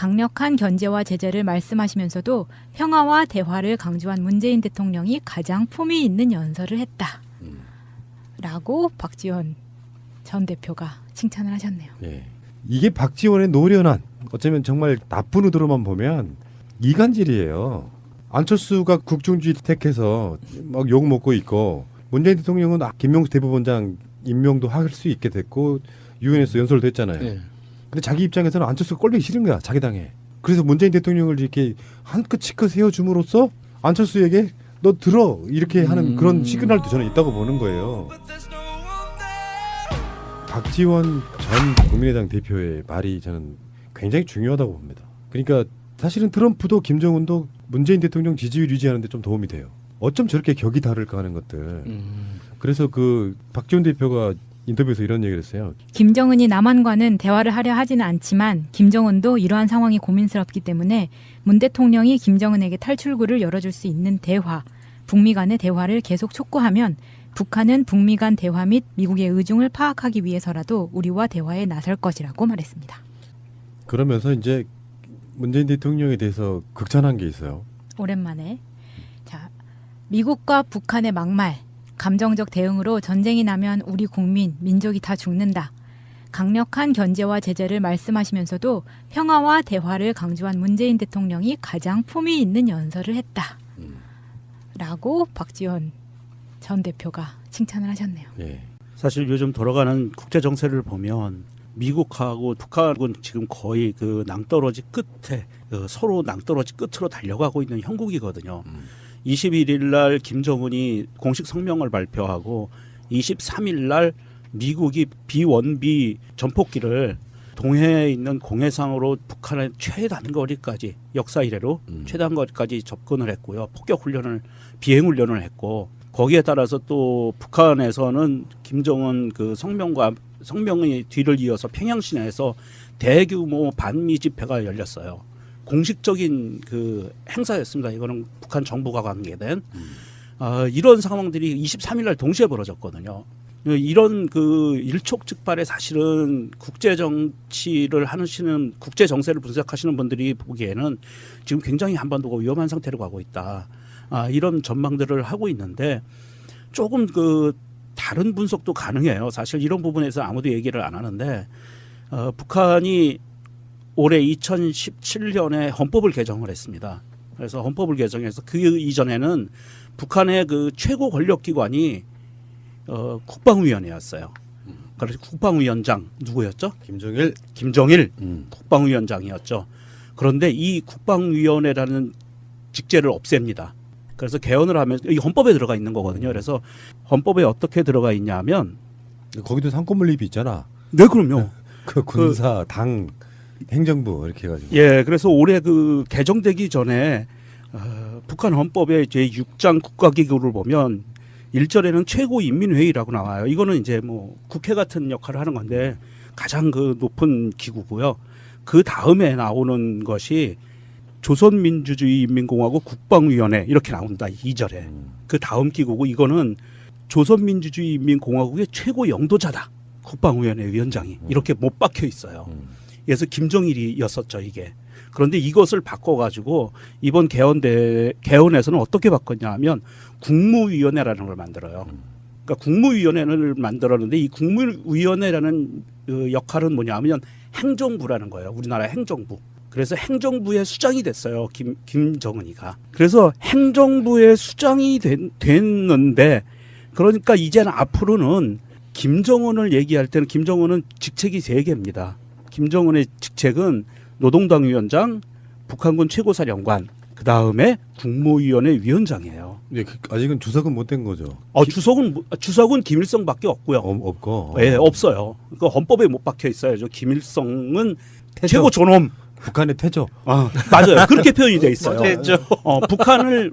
강력한 견제와 제재를 말씀하시면서도 평화와 대화를 강조한 문재인 대통령이 가장 품위 있는 연설을 했다. 라고 박지원 전 대표가 칭찬을 하셨네요. 예. 이게 박지원의 노련한, 어쩌면 정말 나쁜 의도로만 보면 이간질이에요. 안철수가 국중주의 택해서 막 욕 먹고 있고, 문재인 대통령은 김명수 대법원장 임명도 할 수 있게 됐고 유엔에서 연설도 했잖아요. 네. 근데 자기 입장에서는 안철수가 꼴보기 싫은 거야, 자기 당에. 그래서 문재인 대통령을 이렇게 한끗 치끗 세워줌으로써 안철수에게 너 들어 이렇게 하는 그런 시그널도 저는 있다고 보는 거예요. 박지원 전 국민의당 대표의 말이 저는 굉장히 중요하다고 봅니다. 그러니까 사실은 트럼프도 김정은도 문재인 대통령 지지율 유지하는 데 좀 도움이 돼요. 어쩜 저렇게 격이 다를까 하는 것들. 그래서 그 박지원 대표가 인터뷰에서 이런 얘기를 했어요. 김정은이 남한과는 대화를 하려 하지는 않지만 김정은도 이러한 상황이 고민스럽기 때문에 문 대통령이 김정은에게 탈출구를 열어줄 수 있는 대화, 북미 간의 대화를 계속 촉구하면 북한은 북미 간 대화 및 미국의 의중을 파악하기 위해서라도 우리와 대화에 나설 것이라고 말했습니다. 그러면서 이제 문재인 대통령에 대해서 극찬한 게 있어요. 오랜만에. 자, 미국과 북한의 막말, 감정적 대응으로 전쟁이 나면 우리 국민, 민족이 다 죽는다. 강력한 견제와 제재를 말씀하시면서도 평화와 대화를 강조한 문재인 대통령이 가장 품위 있는 연설을 했다. 라고 박지원 전 대표가 칭찬을 하셨네요. 예. 사실 요즘 돌아가는 국제 정세를 보면 미국하고 북한은 지금 거의 그 낭떠러지 끝에 서로 낭떠러지 끝으로 달려가고 있는 형국이거든요. 21일 날 김정은이 공식 성명을 발표하고 23일 날 미국이 B-1B 전폭기를 동해에 있는 공해상으로 북한의 최단거리까지 역사 이래로 최단거리까지 접근을 했고요. 폭격 훈련을 비행 훈련을 했고 거기에 따라서 또 북한에서는 김정은 그 성명의 뒤를 이어서 평양 시내에서 대규모 반미 집회가 열렸어요. 공식적인 그 행사였습니다. 이거는 북한 정부가 관계된 이런 상황들이 23일 날 동시에 벌어졌거든요. 이런 그 일촉즉발의 사실은 국제 정치를 하시는 국제 정세를 분석하시는 분들이 보기에는 지금 굉장히 한반도가 위험한 상태로 가고 있다. 이런 전망들을 하고 있는데 조금 그 다른 분석도 가능해요. 사실 이런 부분에서 아무도 얘기를 안 하는데 북한이 올해 2017년에 헌법을 개정을 했습니다. 그래서 헌법을 개정해서 그 이전에는 북한의 그 최고 권력기관이 국방위원회였어요. 그래서 국방위원장 누구였죠? 김정일 국방위원장이었죠. 그런데 이 국방위원회라는 직제를 없앱니다. 그래서 개헌을 하면서 이 헌법에 들어가 있는 거거든요. 그래서 헌법에 어떻게 들어가 있냐면 거기도 상권분립이 있잖아. 네, 그럼요. 그 군사, 당, 행정부 이렇게 해가지고. 예, 그래서 올해 그 개정되기 전에 북한 헌법의 제6장 국가기구를 보면 1절에는 최고인민회의라고 나와요. 이거는 이제 뭐 국회 같은 역할을 하는 건데 가장 그 높은 기구고요. 그 다음에 나오는 것이 조선민주주의인민공화국 국방위원회 이렇게 나온다. 2절에. 그 다음 기구고 이거는 조선민주주의인민공화국의 최고 영도자다. 국방위원회 위원장이 이렇게 못 박혀 있어요. 그래서 김정일이었었죠 이게. 그런데 이것을 바꿔가지고 이번 개헌에서는 어떻게 바꿨냐 하면 국무위원회라는 걸 만들어요. 그러니까 국무위원회를 만들었는데 이 국무위원회라는 역할은 뭐냐 하면 행정부라는 거예요. 우리나라 행정부. 그래서 행정부의 수장이 됐어요. 김정은이가. 그래서 행정부의 수장이 됐는데 그러니까 이제는 앞으로는 김정은을 얘기할 때는 김정은은 직책이 3개입니다. 김정은의 직책은 노동당 위원장, 북한군 최고사령관, 그 다음에 국무위원회 위원장이에요. 네, 아직은 주석은 못 된 거죠. 주석은 김일성밖에 없고요. 없고. 네, 없어요. 그 헌법에 못 박혀 있어요. 김일성은 최고 존엄. 북한의 태조. 맞아요. 그렇게 표현이 돼 있어요. 태조.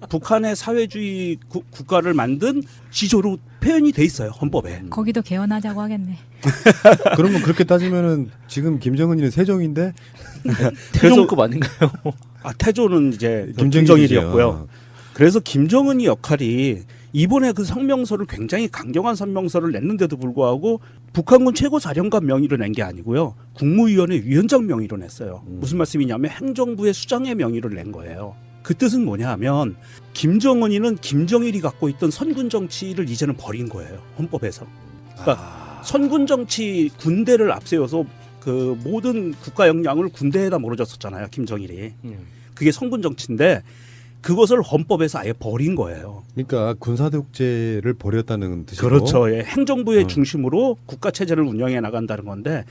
북한의 사회주의 국가를 만든 지조로 표현이 돼 있어요. 헌법에. 거기도 개헌하자고 하겠네. 그러면 그렇게 따지면은 지금 김정은이는 세종인데 태종급 아닌가요? 태조는 이제 김정일이었고요. 그래서 김정은이 역할이 이번에 그 성명서를 굉장히 강경한 성명서를 냈는데도 불구하고 북한군 최고사령관 명의로 낸 게 아니고요. 국무위원회 위원장 명의로 냈어요. 무슨 말씀이냐면 행정부의 수장의 명의로 낸 거예요. 그 뜻은 뭐냐 하면 김정은이는 김정일이 갖고 있던 선군 정치를 이제는 버린 거예요. 헌법에서. 그러니까 선군 정치 군대를 앞세워서 그 모든 국가 역량을 군대에다 몰아줬었잖아요. 김정일이. 그게 선군 정치인데 그것을 헌법에서 아예 버린 거예요. 그러니까 군사독재를 버렸다는 뜻이고. 그렇죠. 예. 행정부의 중심으로 국가 체제를 운영해 나간다는 건데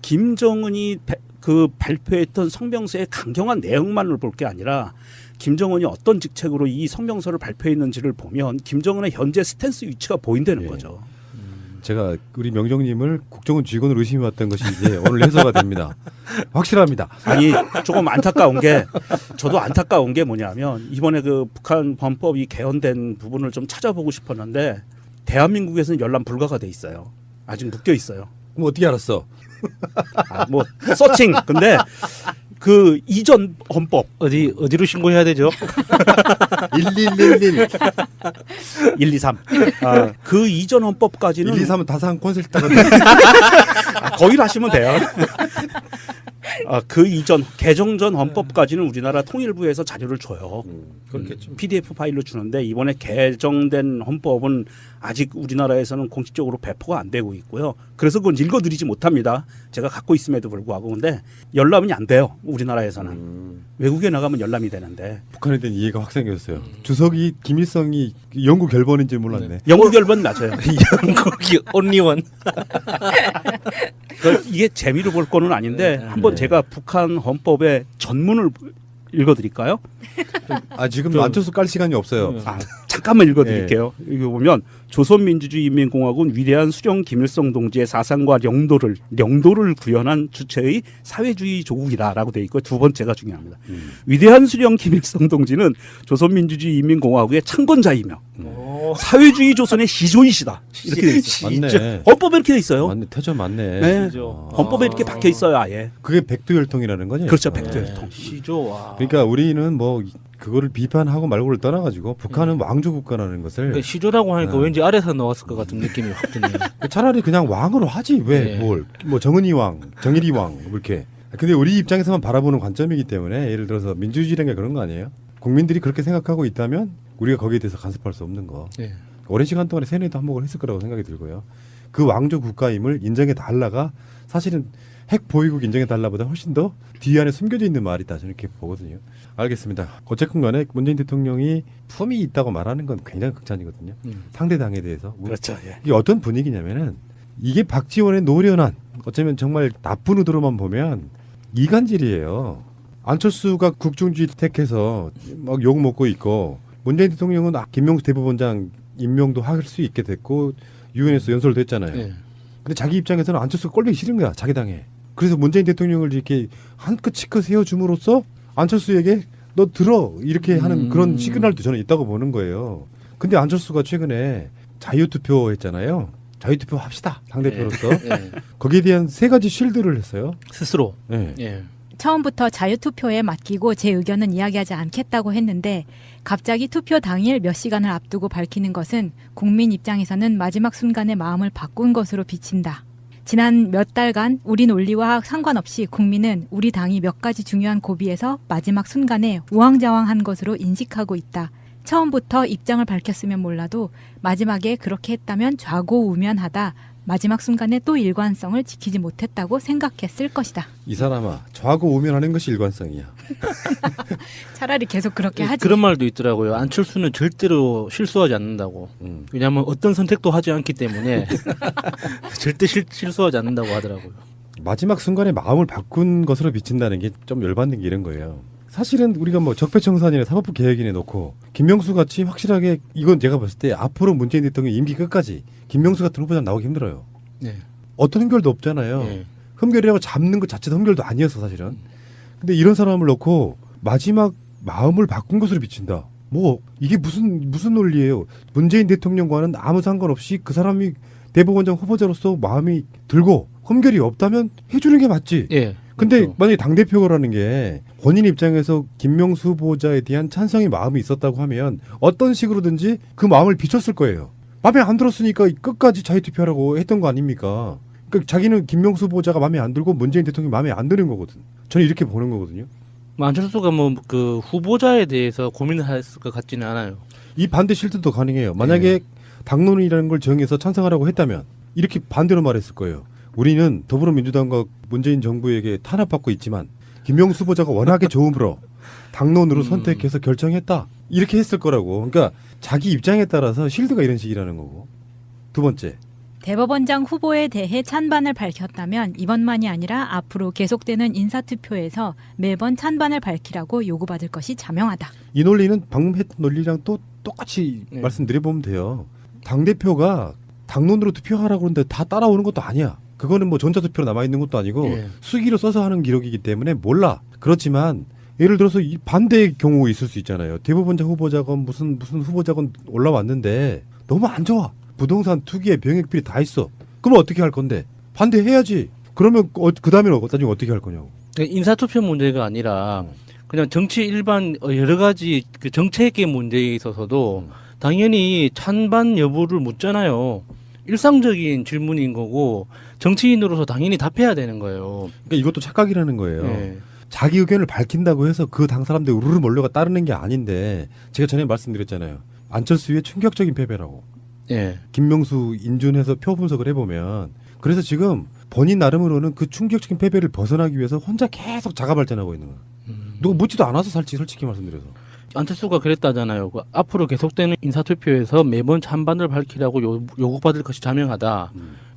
김정은이 그 발표했던 성명서의 강경한 내용만을 볼 게 아니라 김정은이 어떤 직책으로 이 성명서를 발표했는지를 보면 김정은의 현재 스탠스 위치가 보인다는 거죠. 제가 우리 명정님을 국정원 직원으로 의심해왔던 것이 이제 오늘 해소가 됩니다. 확실합니다. 아니 조금 안타까운 게 저도 안타까운 게 뭐냐면 이번에 그 북한 헌법이 개헌된 부분을 좀 찾아보고 싶었는데 대한민국에서는 열람 불가가 돼 있어요. 아직 묶여 있어요. 그럼 어떻게 알았어? 뭐 서칭. 근데 그 이전 헌법 어디로 신고해야 되죠? 1111. 1, 2, 3. 그 이전 헌법까지는 1, 2, 3은 다산 콘설트가 거기로 하시면 돼요. 그 이전 개정 전 헌법까지는 우리나라 통일부에서 자료를 줘요. 그렇겠죠. PDF 파일로 주는데 이번에 개정된 헌법은 아직 우리나라에서는 공식적으로 배포가 안 되고 있고요. 그래서 그건 읽어드리지 못합니다. 제가 갖고 있음에도 불구하고. 근데 열람이 안 돼요. 우리나라에서는. 외국에 나가면 열람이 되는데. 북한에 대한 이해가 확 생겼어요. 주석이 김일성이 영국 결번인지 몰랐네. 영국 결번 맞아요. 영국이 only 이게 재미로 볼 거는 아닌데 한번 제가 북한 헌법의 전문을 읽어드릴까요? 지금 안철수 깔 시간이 없어요. 잠깐만 읽어드릴게요. 여기 보면 조선민주주의인민공화국은 위대한 수령 김일성 동지의 사상과 영도를 구현한 주체의 사회주의 조국이다라고 돼 있고 두 번째가 중요합니다. 위대한 수령 김일성 동지는 조선민주주의인민공화국의 창건자이며 사회주의 조선의 시조이시다. 이렇게 돼 있어요. 맞네. 헌법에 이렇게 돼 있어요. 맞네. 태조 맞네. 네. 헌법에 이렇게 박혀 있어요, 아예. 그게 백두혈통이라는 거죠? 그렇죠, 백두혈통. 시조. 그러니까 우리는 뭐 그거를 비판하고 말고를 떠나가지고 북한은 왕조 국가라는 것을 그러니까 시조라고 하니까 왠지 아래서 나왔을 것 같은 느낌이 확 드네요. 차라리 그냥 왕으로 하지 왜 뭘 뭐 정은이 왕, 정일이 왕 이렇게. 근데 우리 입장에서만 바라보는 관점이기 때문에 예를 들어서 민주주의라는 게 그런 거 아니에요? 국민들이 그렇게 생각하고 있다면 우리가 거기에 대해서 간섭할 수 없는 거. 네. 오랜 시간 동안에 세뇌도 한몫을 했을 거라고 생각이 들고요. 그 왕조 국가임을 인정해 달라가 사실은 핵 보유국 인정해 달라보다 훨씬 더 뒤 안에 숨겨져 있는 말이다. 저는 이렇게 보거든요. 알겠습니다. 어쨌건 간에 문재인 대통령이 품이 있다고 말하는 건 굉장히 극찬이거든요. 상대 당에 대해서. 그렇죠. 예. 이게 어떤 분위기냐면은 이게 박지원의 노련한 어쩌면 정말 나쁜 의도로만 보면 이간질이에요. 안철수가 국중주의 택해서 막 욕 먹고 있고 문재인 대통령은 김명수 대법원장 임명도 할 수 있게 됐고 유엔에서 연설도 했잖아요. 네. 근데 자기 입장에서는 안철수가 꼴보기 싫은 거야. 자기 당에. 그래서 문재인 대통령을 이렇게 한끗 치컷 세워줌으로써 안철수에게 너 들어 이렇게 하는 그런 시그널도 저는 있다고 보는 거예요. 근데 안철수가 최근에 자유투표 했잖아요. 자유투표 합시다. 당대표로서. 네. 거기에 대한 세 가지 쉴드를 했어요. 스스로. 네. 예. 처음부터 자유투표에 맡기고 제 의견은 이야기하지 않겠다고 했는데 갑자기 투표 당일 몇 시간을 앞두고 밝히는 것은 국민 입장에서는 마지막 순간에 마음을 바꾼 것으로 비친다. 지난 몇 달간 우리 논리와 상관없이 국민은 우리 당이 몇 가지 중요한 고비에서 마지막 순간에 우왕좌왕한 것으로 인식하고 있다. 처음부터 입장을 밝혔으면 몰라도 마지막에 그렇게 했다면 좌고우면하다. 마지막 순간에 또 일관성을 지키지 못했다고 생각했을 것이다. 이 사람아 좌고 우면하는 것이 일관성이야. 차라리 계속 그렇게 하지. 그런 말도 있더라고요. 안철수는 절대로 실수하지 않는다고. 왜냐하면 어떤 선택도 하지 않기 때문에 절대 실수하지 않는다고 하더라고요. 마지막 순간에 마음을 바꾼 것으로 비친다는 게 좀 열받는 게 이런 거예요. 사실은 우리가 뭐 적폐청산이나 사법부 개혁이나 놓고 김명수 같이 확실하게 이건 제가 봤을 때 앞으로 문재인 대통령 임기 끝까지 김명수 같은 후보자 나오기 힘들어요. 네. 어떤 흠결도 없잖아요. 네. 흠결이라고 잡는 것 자체도 흠결도 아니었어 사실은. 근데 이런 사람을 놓고 마지막 마음을 바꾼 것으로 비친다. 뭐 이게 무슨 논리예요? 문재인 대통령과는 아무 상관없이 그 사람이 대법원장 후보자로서 마음이 들고 흠결이 없다면 해주는 게 맞지. 예. 근데 그렇죠. 만약에 당대표라는 게 본인 입장에서 김명수 후보자에 대한 찬성의 마음이 있었다고 하면 어떤 식으로든지 그 마음을 비췄을 거예요. 마음에 안 들었으니까 끝까지 자유투표하라고 했던 거 아닙니까? 그러니까 자기는 김명수 후보자가 마음에 안 들고 문재인 대통령이 마음에 안 드는 거거든. 저는 이렇게 보는 거거든요. 안철수가 뭐 그 후보자에 대해서 고민을 했을 것 같지는 않아요. 이 반대 실드도 가능해요. 만약에 당론이라는 걸 정해서 찬성하라고 했다면 이렇게 반대로 말했을 거예요. 우리는 더불어민주당과 문재인 정부에게 탄압받고 있지만 김명수 후보자가 워낙에 좋음으로 당론으로 선택해서 결정했다. 이렇게 했을 거라고. 그러니까 자기 입장에 따라서 실드가 이런 식이라는 거고. 두 번째. 대법원장 후보에 대해 찬반을 밝혔다면 이번만이 아니라 앞으로 계속되는 인사투표에서 매번 찬반을 밝히라고 요구받을 것이 자명하다. 이 논리는 방금 했던 논리랑 또 똑같이 네. 말씀드려보면 돼요. 당대표가 당론으로 투표하라고 그러는데 다 따라오는 것도 아니야. 그거는 뭐 전자투표로 남아있는 것도 아니고 예. 수기로 써서 하는 기록이기 때문에 몰라. 그렇지만 예를 들어서 이 반대의 경우 있을 수 있잖아요. 대법원장 후보자건 무슨 후보자건 올라왔는데 너무 안 좋아. 부동산 투기에 병역비리 다 있어. 그러면 어떻게 할 건데? 반대해야지. 그러면 그 다음에 나중에 어떻게 할 거냐고. 인사투표 문제가 아니라 그냥 정치 일반 여러 가지 그 정책의 문제에 있어서도 당연히 찬반 여부를 묻잖아요. 일상적인 질문인 거고 정치인으로서 당연히 답해야 되는 거예요. 그러니까 이것도 착각이라는 거예요. 예. 자기 의견을 밝힌다고 해서 그 당 사람들 우르르 몰려가 따르는 게 아닌데 제가 전에 말씀드렸잖아요. 안철수의 충격적인 패배라고. 예. 김명수 인준해서 표 분석을 해보면 그래서 지금 본인 나름으로는 그 충격적인 패배를 벗어나기 위해서 혼자 계속 자가 발전하고 있는 거예요. 누가 묻지도 않아서 솔직히 말씀드려서. 안철수가 그랬다잖아요. 그 앞으로 계속되는 인사투표에서 매번 찬반을 밝히라고 요구받을 것이 자명하다.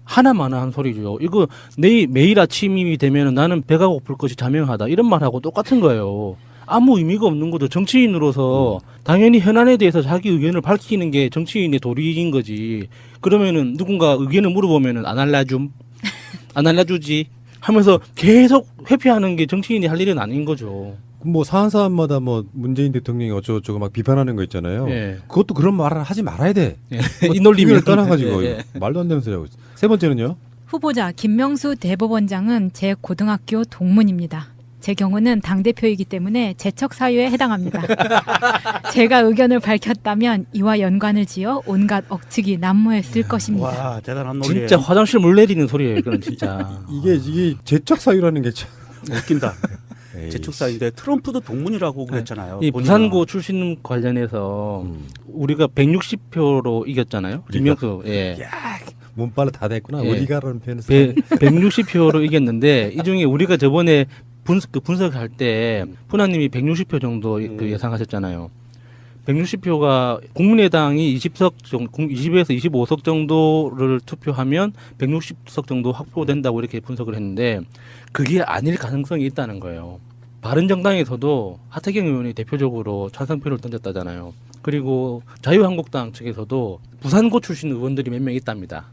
하나만 한 소리죠. 이거 매일 아침이 되면 나는 배가 고플 것이 자명하다. 이런 말하고 똑같은 거예요. 아무 의미가 없는 거죠. 정치인으로서 당연히 현안에 대해서 자기 의견을 밝히는 게 정치인의 도리인 거지. 그러면은 누군가 의견을 물어보면은 안 알려주지 하면서 계속 회피하는 게 정치인이 할 일은 아닌 거죠. 뭐 사안 사안마다 뭐 문재인 대통령이 어쩌고저쩌고 막 비판하는 거 있잖아요. 예. 그것도 그런 말을 하지 말아야 돼. 이 논리면 을 떠나가지고 예. 말도 안 되는 소리 하고 있어. 세 번째는요. 후보자 김명수 대법원장은 제 고등학교 동문입니다. 제 경우는 당대표이기 때문에 재척 사유에 해당합니다. 제가 의견을 밝혔다면 이와 연관을 지어 온갖 억측이 난무했을 것입니다. 와 대단한 논리예요. 진짜 화장실 물 내리는 소리예요. 이건 진짜. 이게 재척 사유라는 게 참. 웃긴다. 에이, 재축사인데 트럼프도 동문이라고 그랬잖아요. 이 본인은. 부산고 출신 관련해서 우리가 160표로 이겼잖아요. 김명수. 예. 몸빨로 다 됐구나. 예. 어디가라는 표현을 160표로 이겼는데 이 중에 우리가 저번에 분석할 때 푸나님이 160표 정도 그 예상하셨잖아요. 160표가 국민의당이 20에서 25석 정도를 투표하면 160석 정도 확보된다고 이렇게 분석을 했는데 그게 아닐 가능성이 있다는 거예요. 바른정당에서도 하태경 의원이 대표적으로 찬성표를 던졌다잖아요. 그리고 자유한국당 측에서도 부산고 출신 의원들이 몇 명 있답니다.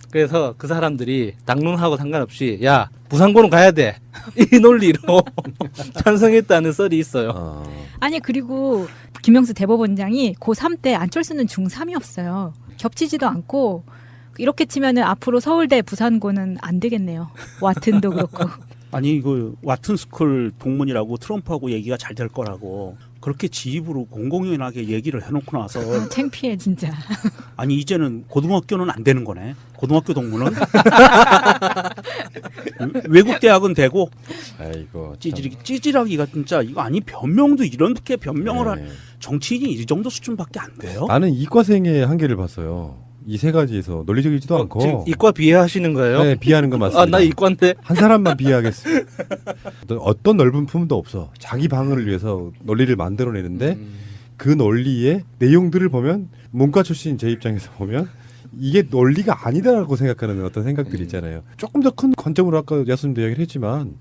그래서 그 사람들이 당론하고 상관없이 야 부산고는 가야 돼 이 논리로 찬성했다는 썰이 있어요. 아니 그리고 김명수 대법원장이 고3 때 안철수는 중3이었어요. 겹치지도 않고 이렇게 치면은 앞으로 서울대 부산고는 안 되겠네요. 와튼도 그렇고. 아니 이거 와튼스쿨 동문이라고 트럼프하고 얘기가 잘 될 거라고 그렇게 지입으로 공공연하게 얘기를 해놓고 나서 창피해 진짜. 아니 이제는 고등학교는 안 되는 거네. 고등학교 동문은 외국 대학은 되고 아이고 찌질하기가 진짜 이거 아니 변명도 이렇게 변명을 할 네. 정치인이 이 정도 수준밖에 안 돼요. 나는 이과생의 한계를 봤어요. 이 세 가지에서 논리적이지도 않고 지금 이과 비하하시는 거예요? 네, 비하는 건 맞습니다. 아, 나 이과인데. 한 사람만 비하하겠습니다. 어떤 넓은 품도 없어. 자기 방어를 위해서 논리를 만들어내는데 그 논리의 내용들을 보면 문과 출신 제 입장에서 보면 이게 논리가 아니다라고 생각하는 어떤 생각들이 있잖아요. 조금 더 큰 관점으로 아까 야수님도 이야기를 했지만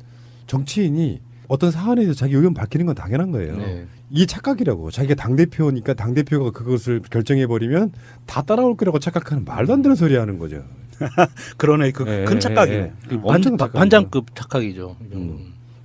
정치인이 어떤 사안에 대해서 자기 의견 밝히는 건 당연한 거예요. 네. 이게 착각이라고. 자기가 당대표니까 당대표가 그것을 결정해버리면 다 따라올 거라고 착각하는 말도 안 되는 소리 하는 거죠. 그러네 그 큰 착각이네. 엄청 착각이죠. 반장급 착각이죠.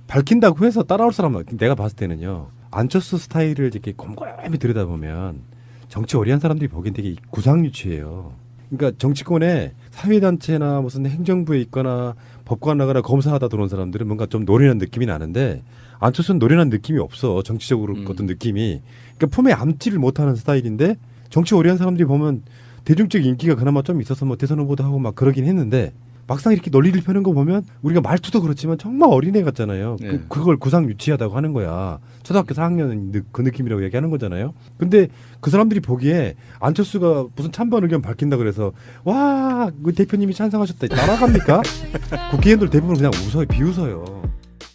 밝힌다고 해서 따라올 사람은 내가 봤을 때는요. 안철수 스타일을 이렇게 곰곰이 들여다보면 정치 오리한 사람들이 보기엔 되게 구상유치해요. 그러니까 정치권에 사회단체나 무슨 행정부에 있거나 법관 나가라 검사하다 들어온 사람들은 뭔가 좀 노련한 느낌이 나는데 안철수는 노련한 느낌이 없어. 정치적으로 어떤 느낌이. 그러니까 품에 앉지를 못하는 스타일인데 정치 오래 한 사람들이 보면 대중적 인기가 그나마 좀 있어서 뭐 대선 후보도 하고 막 그러긴 했는데 막상 이렇게 논리를 펴는 거 보면 우리가 말투도 그렇지만 정말 어린애 같잖아요. 네. 그걸 구상 유치하다고 하는 거야. 초등학교 4학년 그 느낌이라고 얘기하는 거잖아요. 근데 그 사람들이 보기에 안철수가 무슨 찬반 의견 밝힌다 그래서 와, 그 대표님이 찬성하셨다. 날아갑니까? 국회의원들 대부분 그냥 웃어요. 비웃어요.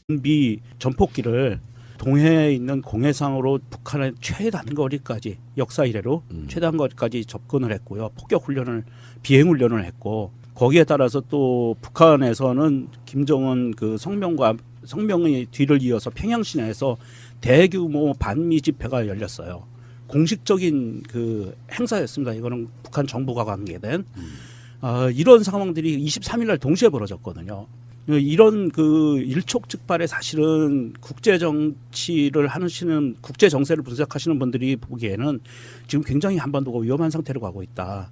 미 전폭기를 동해에 있는 공해상으로 북한의 최단거리까지 역사 이래로 최단거리까지 접근을 했고요. 포격 훈련을 비행 훈련을 했고 거기에 따라서 또 북한에서는 김정은 그 성명의 뒤를 이어서 평양 시내에서 대규모 반미 집회가 열렸어요. 공식적인 그 행사였습니다. 이거는 북한 정부가 관계된 이런 상황들이 23일 날 동시에 벌어졌거든요. 이런 그 일촉즉발의 사실은 국제 정치를 하시는 국제 정세를 분석하시는 분들이 보기에는 지금 굉장히 한반도가 위험한 상태로 가고 있다.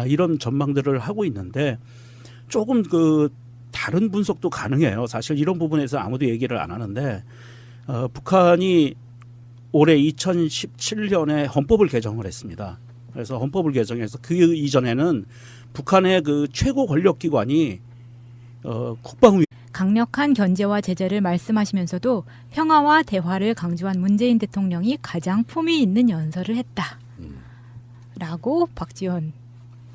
이런 전망들을 하고 있는데 조금 그 다른 분석도 가능해요. 사실 이런 부분에서 아무도 얘기를 안 하는데 북한이 올해 2017년에 헌법을 개정을 했습니다. 그래서 헌법을 개정해서 그 이전에는 북한의 그 최고 권력기관이 국방위 강력한 견제와 제재를 말씀하시면서도 평화와 대화를 강조한 문재인 대통령이 가장 품위 있는 연설을 했다. 라고 박지원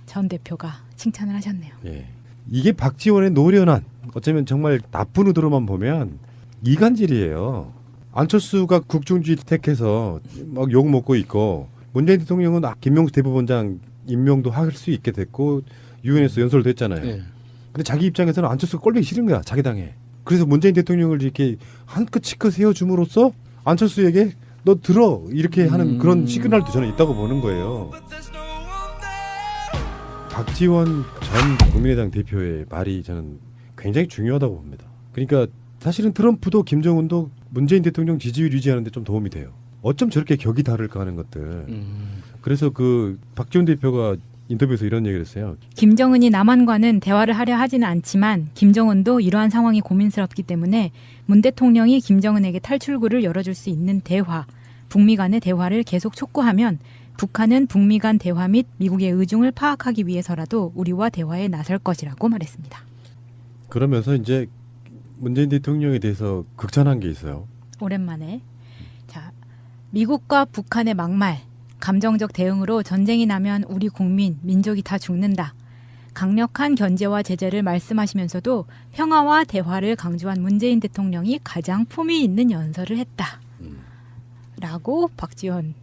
전 대표가 칭찬을 하셨네요. 예. 이게 박지원의 노련한 어쩌면 정말 나쁜 의도로만 보면 이간질이에요. 안철수가 국중주의 택해서 막 욕 먹고 있고 문재인 대통령은 김명수 대법원장 임명도 할 수 있게 됐고 유엔에서 연설도 했잖아요. 네. 근데 자기 입장에서는 안철수가 꼴보기 싫은 거야. 자기 당에. 그래서 문재인 대통령을 이렇게 한끗치컷 세워줌으로써 안철수에게 너 들어 이렇게 하는 그런 시그널도 저는 있다고 보는 거예요. 박지원 전 국민의당 대표의 말이 저는 굉장히 중요하다고 봅니다. 그러니까 사실은 트럼프도 김정은도 문재인 대통령 지지율 유지하는 데 좀 도움이 돼요. 어쩜 저렇게 격이 다를까 하는 것들. 그래서 그 박지원 대표가 인터뷰에서 이런 얘기를 했어요. 김정은이 남한과는 대화를 하려 하지는 않지만 김정은도 이러한 상황이 고민스럽기 때문에 문 대통령이 김정은에게 탈출구를 열어줄 수 있는 대화, 북미 간의 대화를 계속 촉구하면 북한은 북미 간 대화 및 미국의 의중을 파악하기 위해서라도 우리와 대화에 나설 것이라고 말했습니다. 그러면서 이제 문재인 대통령에 대해서 극찬한 게 있어요. 오랜만에 자, 미국과 북한의 막말, 감정적 대응으로 전쟁이 나면 우리 국민, 민족이 다 죽는다. 강력한 견제와 제재를 말씀하시면서도 평화와 대화를 강조한 문재인 대통령이 가장 품위 있는 연설을 했다. 라고 박지원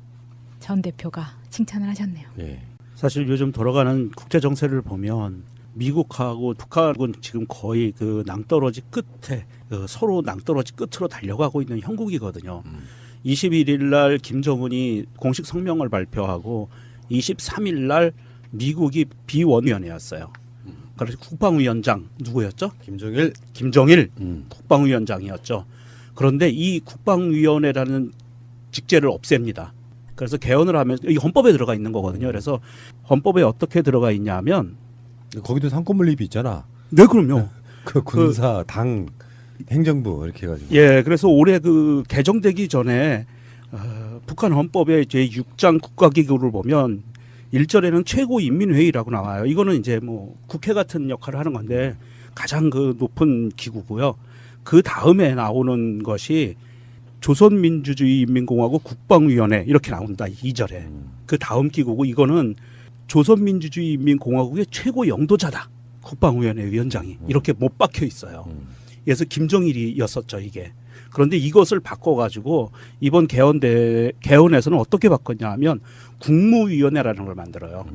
전 대표가 칭찬을 하셨네요. 예. 사실 요즘 돌아가는 국제 정세를 보면 미국하고 북한은 지금 거의 그 낭떠러지 끝에 서로 낭떠러지 끝으로 달려가고 있는 형국이거든요. 21일 날 김정은이 공식 성명을 발표하고 23일 날 미국이 비원위원회였어요. 그래서 국방위원장 누구였죠? 김정일 국방위원장이었죠. 그런데 이 국방위원회라는 직제를 없앱니다. 그래서 개헌을 하면 이 헌법에 들어가 있는 거거든요. 그래서 헌법에 어떻게 들어가 있냐면 거기도 상권분립이 있잖아. 네, 그럼요. 그 군사, 당, 행정부 이렇게 해가지고. 예, 그래서 올해 그 개정되기 전에 북한 헌법의 제6장 국가기구를 보면 1절에는 최고인민회의라고 나와요. 이거는 이제 뭐 국회 같은 역할을 하는 건데 가장 그 높은 기구고요. 그 다음에 나오는 것이 조선민주주의인민공화국 국방위원회 이렇게 나온다. 2절에. 그 다음 기구고 이거는 조선민주주의인민공화국의 최고 영도자다. 국방위원회 위원장이 이렇게 못 박혀 있어요. 그래서 김정일이었었죠 이게. 그런데 이것을 바꿔가지고 이번 개헌에서는 어떻게 바꿨냐 하면 국무위원회라는 걸 만들어요.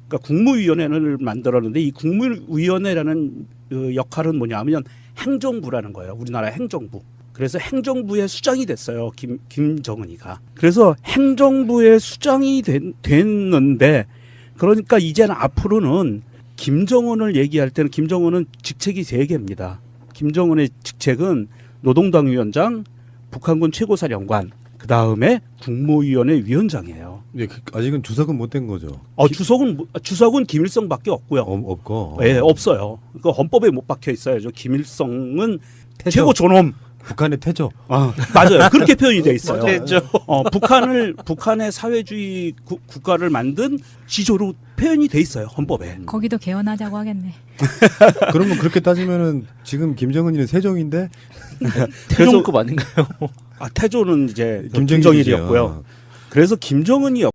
그러니까 국무위원회를 만들었는데 이 국무위원회라는 역할은 뭐냐 하면 행정부라는 거예요. 우리나라 행정부. 그래서 행정부의 수장이 됐어요. 김정은이가. 그래서 행정부의 수장이 됐는데 그러니까 이제는 앞으로는 김정은을 얘기할 때는 김정은은 직책이 3개입니다. 김정은의 직책은 노동당 위원장, 북한군 최고사령관, 그 다음에 국무위원회 위원장이에요. 예, 아직은 주석은 못 된 거죠. 주석은 김일성밖에 없고요. 없고. 예, 없어요. 그 헌법에 못 박혀 있어야죠. 김일성은 태조. 최고 존엄. 북한의 태조. 맞아요. 그렇게 표현이 돼 있어요. 태조. 북한의 사회주의 국가를 만든 지조로 표현이 돼 있어요. 헌법에. 거기도 개헌하자고 하겠네. 그러면 그렇게 따지면은 지금 김정은이는 세종인데 태종급 아닌가요? 태조는 이제 김정일이죠. 김정일이었고요. 그래서 김정은이